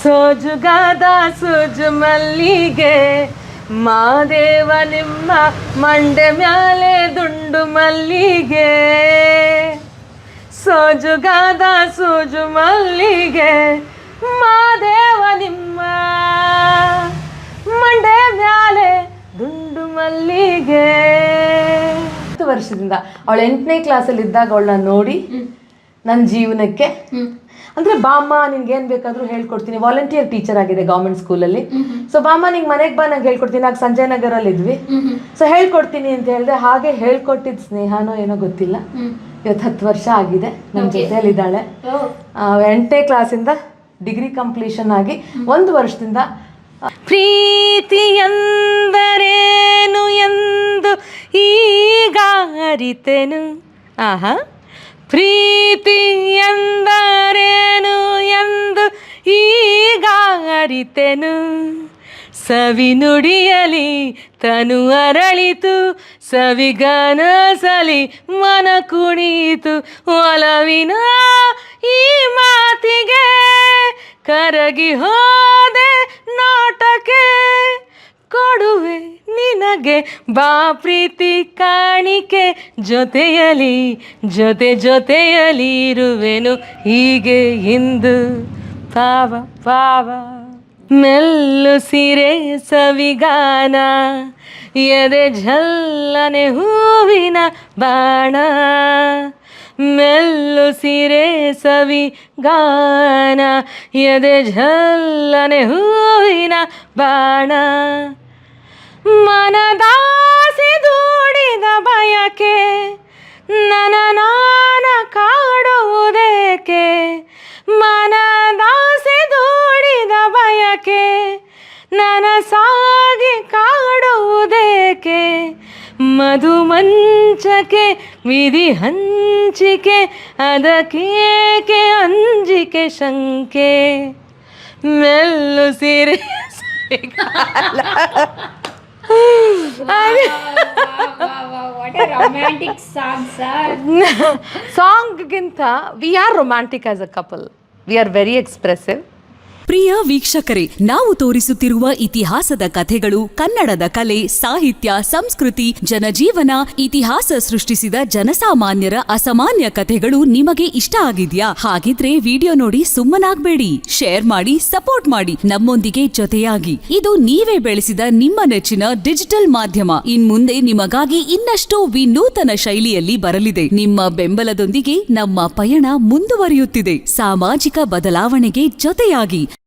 ಸೋಜುಗಾದ ಸೂಜು ಮಲ್ಲಿಗೆ ಮಾದೇವ ನಿಮ್ಮ ಮಂಡೆ ಮ್ಯಾಲೆ ದುಂಡು ಮಲ್ಲಿಗೆ. ಸೋಜುಗಾದ ಸೂಜು ಮಲ್ಲಿಗೆ ಮಾದೇವ ನಿಮ್ಮ ಮಂಡೆ ಮ್ಯಾಲೆ ದುಂಡು ಮಲ್ಲಿಗೆ. 10 ವರ್ಷದಿಂದ ಅವಳು 8ನೇ ಕ್ಲಾಸಲ್ಲಿ ಇದ್ದಾಗ ಅವಳನ್ನ ನೋಡಿ ನನ್ನ ಜೀವನಕ್ಕೆ ಅಂದರೆ ಬಾಮ್ಮ ನಿನ್ಗೇನು ಬೇಕಾದರೂ ಹೇಳ್ಕೊಡ್ತೀನಿ. ವಾಲಂಟಿಯರ್ ಟೀಚರ್ ಆಗಿದೆ ಗೌರ್ಮೆಂಟ್ ಸ್ಕೂಲಲ್ಲಿ. ಸೊ ಬಾಮ್ಮ ನಿಂಗೆ ಮನೆಗೆ ಬಾ, ನಂಗೆ ಹೇಳ್ಕೊಡ್ತೀನಿ. ಆಗ ಸಂಜಯ್ ನಗರಲ್ಲಿ ಇದ್ವಿ. ಸೊ ಹೇಳ್ಕೊಡ್ತೀನಿ ಅಂತ ಹೇಳಿದೆ. ಹಾಗೆ ಹೇಳ್ಕೊಟ್ಟಿದ್ದು ಸ್ನೇಹನೋ ಏನೋ ಗೊತ್ತಿಲ್ಲ. ಇವತ್ತು 10 ವರ್ಷ ಆಗಿದೆ ನನ್ನ ಜೊತೆಯಲ್ಲಿದ್ದಾಳೆ. 8ನೇ ಕ್ಲಾಸಿಂದ ಡಿಗ್ರಿ ಕಂಪ್ಲೀಷನ್ ಆಗಿ 1 ವರ್ಷದಿಂದ ಪ್ರೀತಿ ಎಂದರೇನು ಎಂದು ಈಗ ಅರಿತೆನು. ಆಹಾ, ಪ್ರೀತಿ ಎಂದರೇನು ಎಂದು ಈಗ ಅರಿತೆನು. ಸವಿ ನುಡಿಯಲಿ ತನು ಅರಳಿತು, ಸವಿಗನಸಲಿ ಮನ ಕುಣಿತು. ಒಲವಿನ ಈ ಮಾತಿಗೆ ಕರಗಿ ಹೋದೆ ನೋಟಕ್ಕೆ. ಕೊಡುವೆ ನಿನಗೆ ಬಾ ಪ್ರೀತಿ ಕಾಣಿಕೆ, ಜೊತೆಯಲಿ ಜೊತೆಯಲಿ ಇರುವೆನು ಹೀಗೆ ಇಂದು ಪಾವ ಪಾವ. ಮೆಲ್ಲು ಸಿರೆ ಸವಿಗಾನ, ಎದೆ ಝಲ್ಲನೆ ಹೂವಿನ ಬಾಣ. ಮೆಲ್ಲು ಸಿರೆ ಸವಿಗಾನ, ಎದೆ ಝಲ್ಲನೆ ಹೂವಿನ ಬಾಣ. ಮನದಾಸೆ ದೂಡಿದ ಬಯಕೆ ನನ್ನ ನಾನ ಕಾಡುವುದೇಕೆ. ಮನದಾಸೆ ದೂಡಿದ ಬಯಕೆ ನನಸಾಗಿ ಕಾಡುವುದೇಕೆ. ಮಧು ಮಂಚಕ್ಕೆ ವಿಧಿ ಹಂಚಿಕೆ, ಅದಕ್ಕೇಕೆ ಅಂಜಿಕೆ ಶಂಕೆ. ಮೆಲ್ಲು ಸಿರೆ ಸಾಂಗ್ಗಿಂತ we are romantic as a couple. We are very expressive. ಪ್ರಿಯ ವೀಕ್ಷಕರೇ, ನಾವು ತೋರಿಸುತ್ತಿರುವ ಇತಿಹಾಸದ ಕಥೆಗಳು ಕನ್ನಡದ ಕಲೆ, ಸಾಹಿತ್ಯ, ಸಂಸ್ಕೃತಿ, ಜನಜೀವನ, ಇತಿಹಾಸ ಸೃಷ್ಟಿಸಿದ ಜನಸಾಮಾನ್ಯರ ಅಸಾಮಾನ್ಯ ಕಥೆಗಳು ನಿಮಗೆ ಇಷ್ಟ ಆಗಿದ್ಯಾ? ಹಾಗಿದ್ರೆ ವಿಡಿಯೋ ನೋಡಿ ಸುಮ್ಮನಾಗ್ಬೇಡಿ, ಶೇರ್ ಮಾಡಿ, ಸಪೋರ್ಟ್ ಮಾಡಿ, ನಮ್ಮೊಂದಿಗೆ ಜೊತೆಯಾಗಿ. ಇದು ನೀವೇ ಬೆಳೆಸಿದ ನಿಮ್ಮ ನೆಚ್ಚಿನ ಡಿಜಿಟಲ್ ಮಾಧ್ಯಮ. ಇನ್ಮುಂದೆ ನಿಮಗಾಗಿ ಇನ್ನಷ್ಟು ವಿನೂತನ ಶೈಲಿಯಲ್ಲಿ ಬರಲಿದೆ. ನಿಮ್ಮ ಬೆಂಬಲದೊಂದಿಗೆ ನಮ್ಮ ಪಯಣ ಮುಂದುವರಿಯುತ್ತಿದೆ. ಸಾಮಾಜಿಕ ಬದಲಾವಣೆಗೆ ಜೊತೆಯಾಗಿ